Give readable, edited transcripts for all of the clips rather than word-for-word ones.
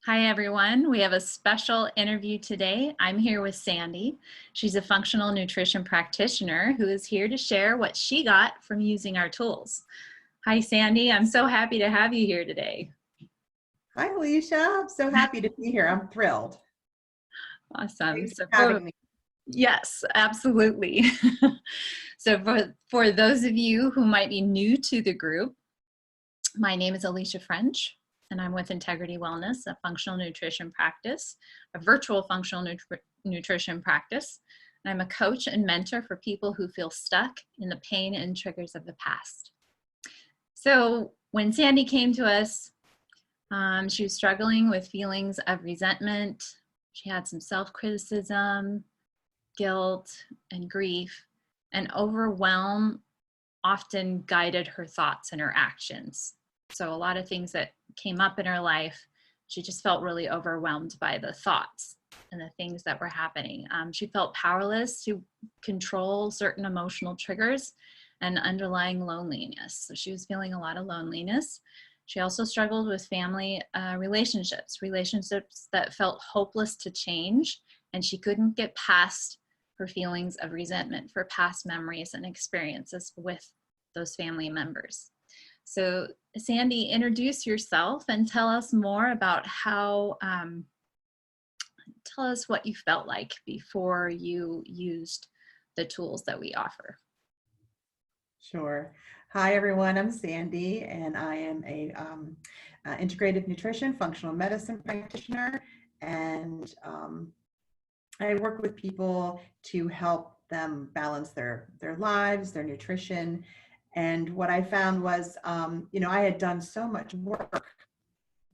Hi, everyone. We have a special interview today. I'm here with Sandi. She's a functional nutrition practitioner who is here to share what she got from using our tools. Hi, Sandi. I'm so happy to have you here today. Hi, Alicia. I'm so happy to be here. I'm thrilled. Awesome. Thanks for having me. Yes, absolutely. So for those of you who might be new to the group, my name is Alicia French, and I'm with Integrity Wellness, a functional nutrition practice, a virtual functional nutrition practice. And I'm a coach and mentor for people who feel stuck in the pain and triggers of the past. So when Sandi came to us, she was struggling with feelings of resentment. She had some self-criticism, guilt, and grief, and overwhelm often guided her thoughts and her actions. So a lot of things that came up in her life, she just felt really overwhelmed by the thoughts and the things that were happening. She felt powerless to control certain emotional triggers and underlying loneliness. So she was feeling a lot of loneliness. She also struggled with family relationships that felt hopeless to change, and she couldn't get past her feelings of resentment for past memories and experiences with those family members. So Sandi, introduce yourself and tell us more about tell us what you felt like before you used the tools that we offer. Sure. Hi, everyone. I'm Sandi, and I am a integrative nutrition, functional medicine practitioner, and I work with people to help them balance their lives, their nutrition. And what I found was, I had done so much work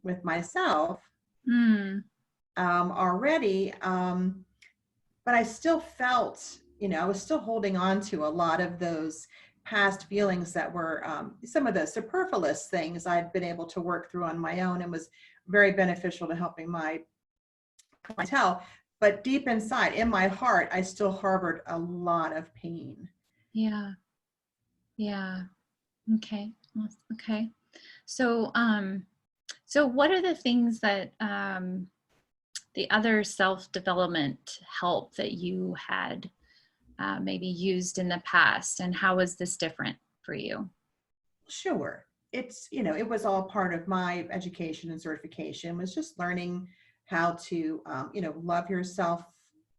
with myself already, but I still felt, I was still holding on to a lot of those past feelings that were some of the superfluous things I'd been able to work through on my own, and was very beneficial to helping my clientele. But deep inside, in my heart, I still harbored a lot of pain. Yeah. Okay. Okay. So, so what are the things that the other self-development help that you had maybe used in the past, and how was this different for you? Sure. It was all part of my education and certification, was just learning how to, love yourself,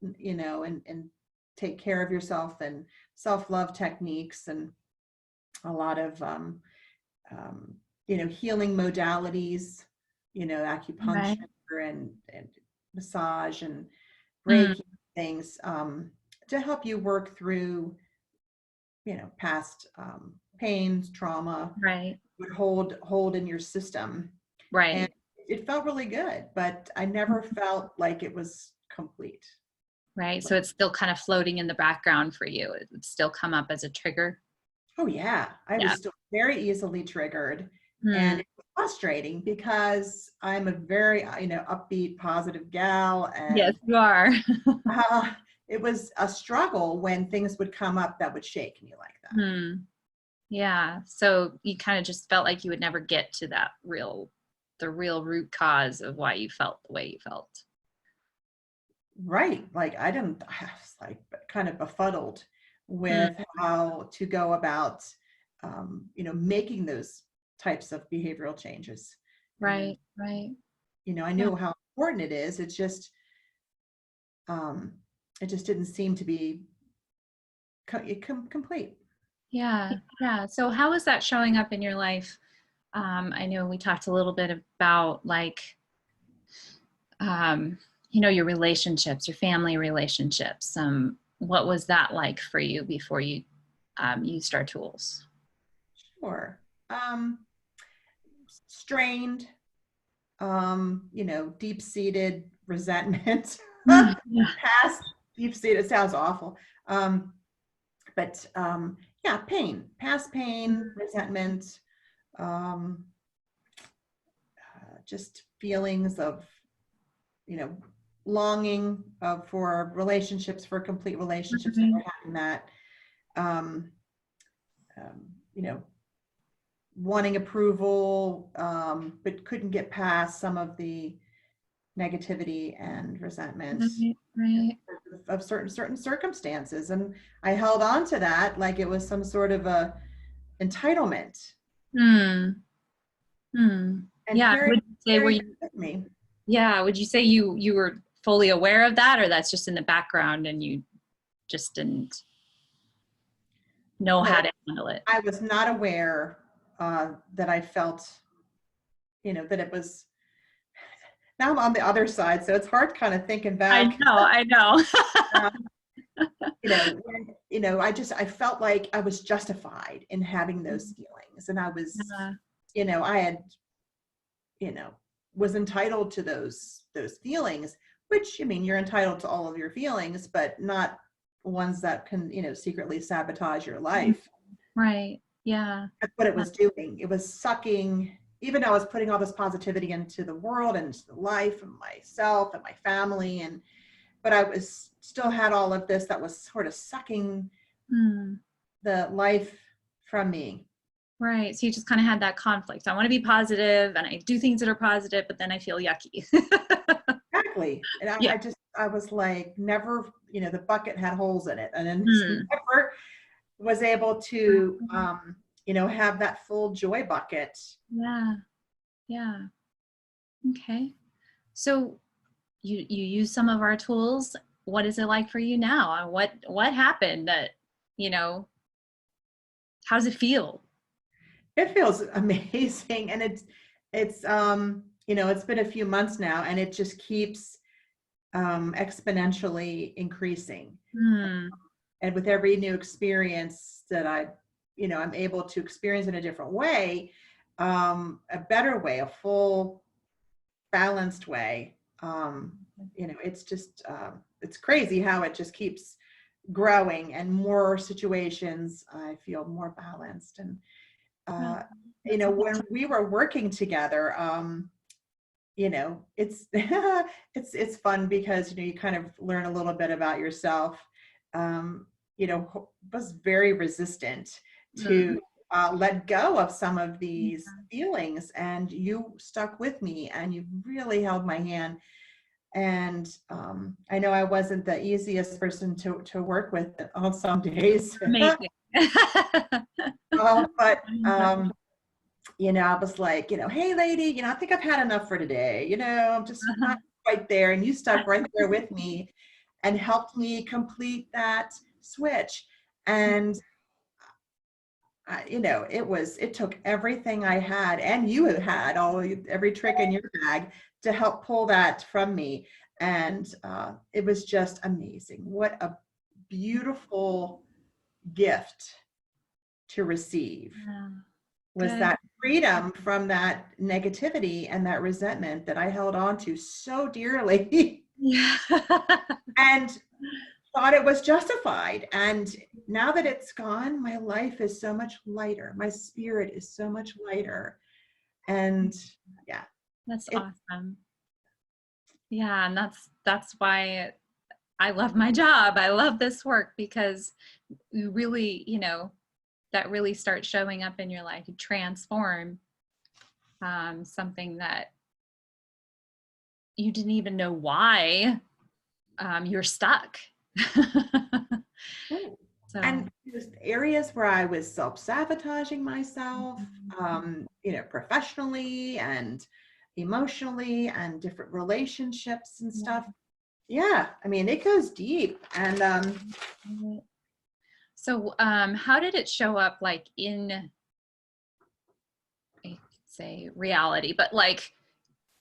and take care of yourself, and self-love techniques, and a lot of, healing modalities, acupuncture Right. and massage and Mm, Reiki things, to help you work through, past pains, trauma, right. would hold in your system. And Right. it felt really good, but I never felt like it was complete. Right. So it's still kind of floating in the background for you. It would still come up as a trigger. Oh yeah, I was Yeah. still very easily triggered, Hmm. and it was frustrating because I'm a very, upbeat, positive gal, Yes, and you are. uh, it was a struggle when things would come up that would shake me like that. Hmm. Yeah. So you kind of just felt like you would never get to the real root cause of why you felt the way you felt. Right. Like I was like kind of befuddled Hmm. with how to go about, making those types of behavioral changes. And, Right. Right. I Yeah. knew how important it is. Um, it just didn't seem to be complete. Yeah. Yeah. So how is that showing up in your life? I know we talked a little bit about like, um, your relationships, your family relationships. What was that like for you before you used our tools? Sure. Strained, deep-seated resentment. Mm, yeah. Past deep-seated sounds awful. But yeah, past pain, resentment, um, just feelings of, you know, longing for relationships, for complete relationships, Mhm. never having that, um, um, you know, wanting approval, but couldn't get past some of the negativity and resentment Right. of certain circumstances. And I held on to that like it was some sort of a entitlement. Hmm. Hmm. And Yeah. carrying Would you say were carrying you? that with me. Yeah. Would you say you were fully aware of that, or that's just in the background and you just didn't know No, how to handle it? I was not aware that I felt, that it was. Now I'm on the other side, so it's hard kind of thinking I back. know. I know. I felt like I was justified in having those feelings, and I was, Yeah. I had, was entitled to those feelings, which, I mean, you're entitled to all of your feelings, but not ones that can, secretly sabotage your life. Right. Yeah. That's what it was doing. It was sucking, even though I was putting all this positivity into the world and into the life and myself and my family, but I was still had all of this that was sort of sucking Hmm. the life from me. Right. So you just kind of had that conflict. I want to be positive and I do things that are positive, but then I feel yucky. Exactly. And Yeah. I was like, never, the bucket had holes in it. And then Hmm. never was able to, have that full joy bucket. Yeah. Yeah. Okay. So you use some of our tools. What is it like for you now? What happened that, you know, how does it feel? It feels amazing. And it's been a few months now and it just keeps exponentially increasing. Hmm. And with every new experience that I'm able to experience in a different way, a better way, a full balanced way. It's just, it's crazy how it just keeps growing and more situations, I feel more balanced. And, Really? uh, That's when we were working together, it's it's fun because you kind of learn a little bit about yourself. um was very resistant awesome. to let go of some of these feelings, and you stuck with me and you really held my hand. And I know I wasn't the easiest person to work with on some days. Amazing. But I was like, hey, lady, I think I've had enough for today. I'm just not quite there. And you stuck right there with me and helped me complete that switch. And, it took everything I had, and you had every trick in your bag to help pull that from me. And it was just amazing. What a beautiful gift to receive. Yeah. Was Good. that freedom from that negativity and that resentment that I held on to so dearly Yeah. and thought it was justified. And now that it's gone, my life is so much lighter. My spirit is so much lighter. And yeah, That's it, awesome. Yeah, and that's why I love my job. I love this work because you really, that really starts showing up in your life. You transform something that you didn't even know why you're stuck. So, and just areas where I was self-sabotaging myself, professionally and emotionally and different relationships and stuff. Yeah, I mean, it goes deep. And so how did it show up, like in, I could say reality, but like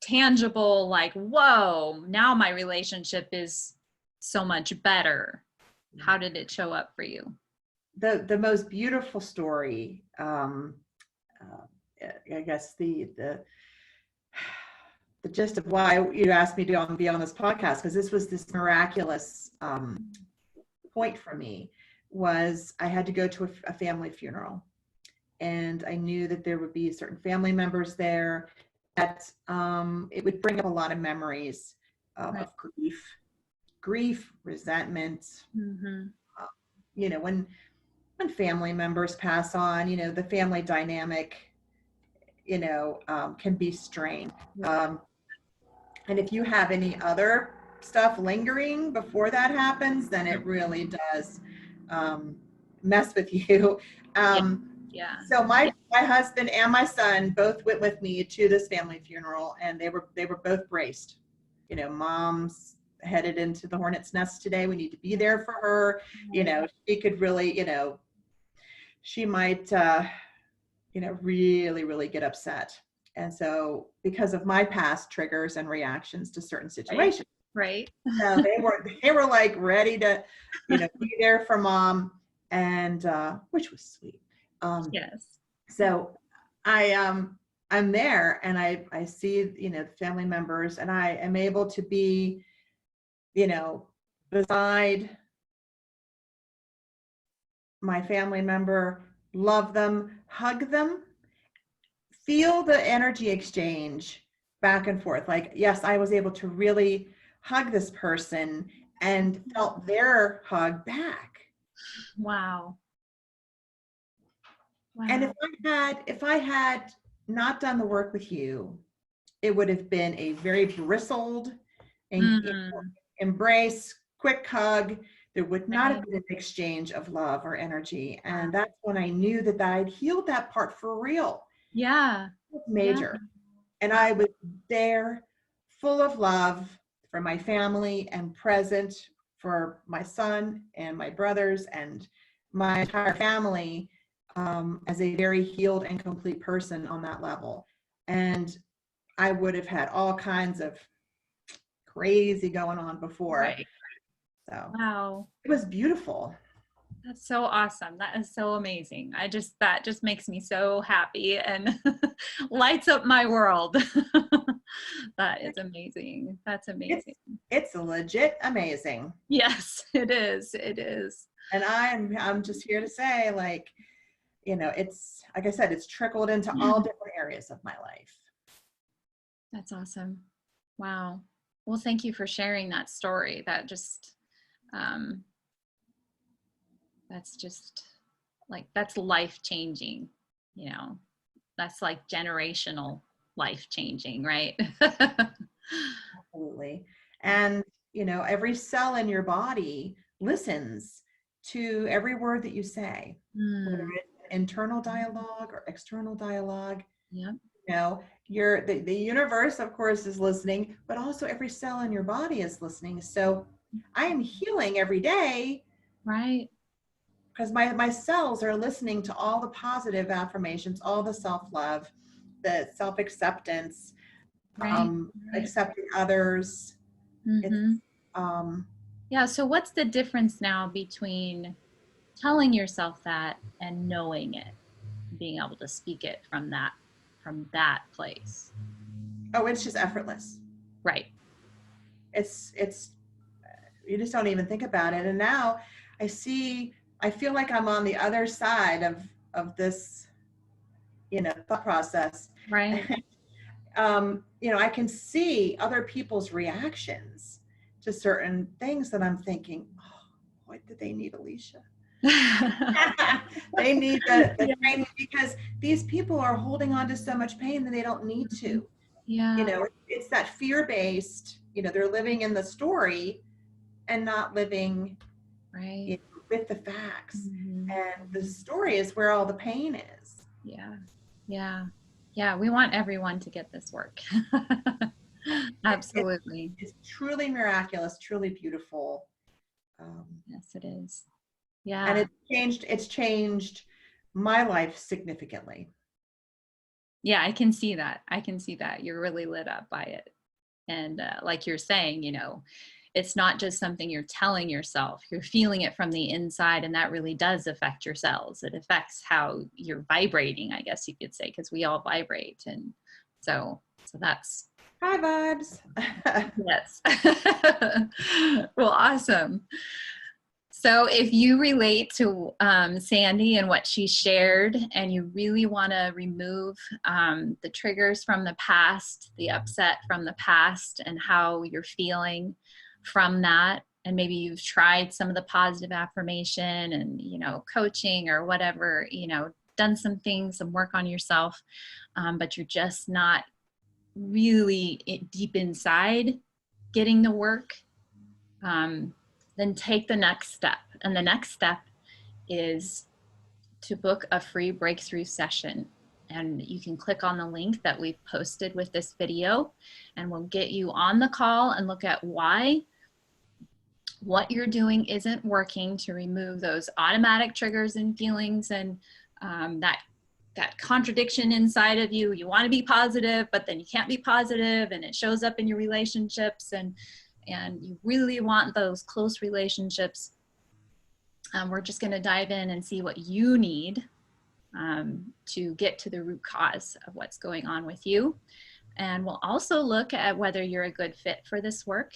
tangible, like, whoa, now my relationship is so much better. How did it show up for you? the most beautiful story, I guess the gist of why you asked me to be on this podcast, because this was this miraculous point for me, was I had to go to a family funeral. And I knew that there would be certain family members there that it would bring up a lot of memories Right. of grief, resentment. Mm-hmm. When family members pass on, the family dynamic, can be strained. And if you have any other stuff lingering before that happens, then it really does um, mess with you. Yeah. Um, Yeah. so my husband and my son both went with me to this family funeral, and they were both braced. You know, mom's headed into the hornet's nest today. We need to be there for her. You know, she could really, she might, really, really get upset. And so, because of my past triggers and reactions to certain Right. situations, Right. so they were like ready to, be there for mom, and which was sweet. Yes. So I'm there, and I see, family members, and I am able to be, beside my family member, love them, hug them, feel the energy exchange back and forth. Like, yes, I was able to really hug this person and felt their hug back. Wow. And Wow. if I had not done the work with you, it would have been a very bristled and Mm, embrace, quick hug. There would not have right. been an exchange of love or energy. Wow. And that's when I knew that I'd healed that part for real. Yeah. It was Yeah. major. And Wow. I was there full of love for my family and present for my son and my brothers and my entire family, as a very healed and complete person on that level. And I would have had all kinds of crazy going on before. Right. So Wow. it was beautiful. That's so awesome. That is so amazing. That just makes me so happy and lights up my world. That is amazing. That's It's amazing. it's legit amazing. Yes, it is. It is. And I'm just here to say, like, it's like I said, it's trickled into all different areas of my life. That's awesome. Wow. Well, thank you for sharing that story. Um, that's just that's life changing, you know, that's like generational life changing, right? Absolutely. And, every cell in your body listens to every word that you say, whether Mm, it's internal dialogue or external dialogue. yep. The universe, of course, is listening, but also every cell in your body is listening. So I am healing every day Right. because my cells are listening to all the positive affirmations, all the self-love, the self-acceptance, Right. Right. accepting others. It's Mm-hmm. um, Yeah. So what's the difference now between telling yourself that and knowing it, being able to speak it from that place? it's just effortless. Right. It's you just don't even think about it. And now I feel like I'm on the other side of this, thought process. Right. I can see other people's reactions to certain things that I'm thinking, oh, what did they need, Alicia? They need the Yeah. training because these people are holding on to so much pain that they don't need to. Yeah. It's that fear-based, they're living in the story and not living, Right. with the facts. Mhm. And the story is where all the pain is. Yeah. Yeah. Yeah. We want everyone to get this work. It, Absolutely. it's truly miraculous, truly beautiful. Um, Yes, it is. and Yeah. it's changed my life significantly. Yeah. I can see that. I can see that. You're really lit up by it. And like you're saying, it's not just something you're telling yourself, you're feeling it from the inside. And that really does affect your cells. It affects how you're vibrating, I guess you could say, because we all vibrate. And so that's, Hi, vibes. yes. Well, awesome. So if you relate to Sandi and what she shared, and you really want to remove the triggers from the past, the upset from the past, and how you're feeling from that, and maybe you've tried some of the positive affirmation and, coaching or whatever, done some things, some work on yourself, but you're just not really deep inside getting the work, then take the next step. And the next step is to book a free breakthrough session. And you can click on the link that we've posted with this video, and we'll get you on the call and look at why what you're doing isn't working to remove those automatic triggers and feelings, and that contradiction inside of you. You want to be positive, but then you can't be positive, and it shows up in your relationships, and you really want those close relationships. We're just going to dive in and see what you need to get to the root cause of what's going on with you. And we'll also look at whether you're a good fit for this work.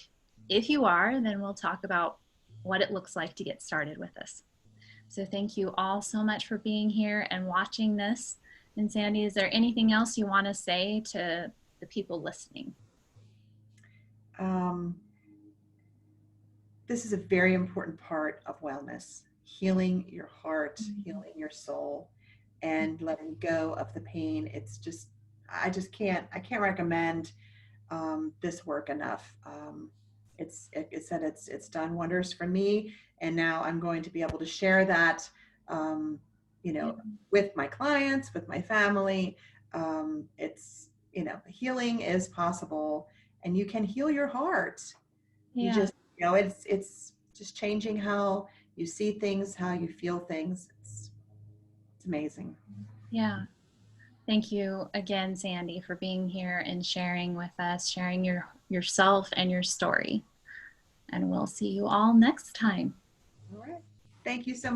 If you are, then we'll talk about what it looks like to get started with us. So thank you all so much for being here and watching this. And Sandi, is there anything else you want to say to the people listening? This is a very important part of wellness, healing your heart, healing your soul, and letting go of the pain. It's just, I can't recommend this work enough. It's done wonders for me, and now I'm going to be able to share that, you know, with my clients, with my family. Healing is possible, and you can heal your heart. You Yeah, just, it's just changing how you see things, how you feel things. It's amazing. yeah. Thank you again, Sandi, for being here and sharing with us, sharing yourself and your story. And we'll see you all next time. All right. Thank you so much.